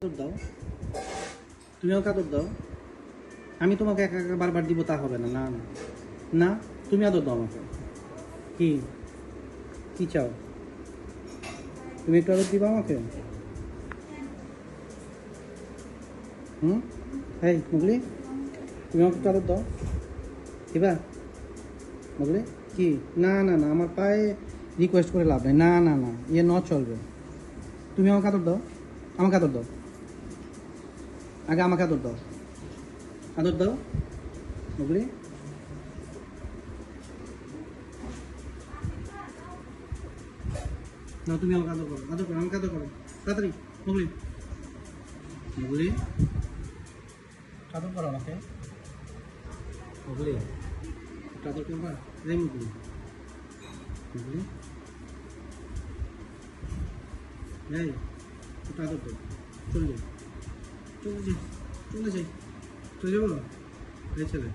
আদর দাও, তুমিও আদর দাও। আমি তোমাকে একা একা বারবার দিব তা হবে না। না না না, তুমি আদর দাও আমাকে। কি কি চাও? তুমি একটু আদর দিবা আমাকে? এই মুগলি, তুমি আমাকে একটু আদর দাও, দিবা? মুগলি কি? না না না, আমার পায়ে রিকোয়েস্ট করে লাভ নেই। না না না, ইয়ে ন চলবে। তুমি আমাকে আদর দাও, আমাকে আদর দাও, আগে আমাকে আদর দাও, আদর দাও মুগলি। না, তুমি আমাকে আদর করো, আদর করো, আমাকে আদর করো তাড়াতাড়ি। মুগলি, মুগলি আদর করো আমাকে। মুগলি আদর করবা? এই মুগলি, মুগলি এই একটু আদর দাও। চলে যাই, চলে যাই, চলে যাই, চলে যাবো এই ছেলে।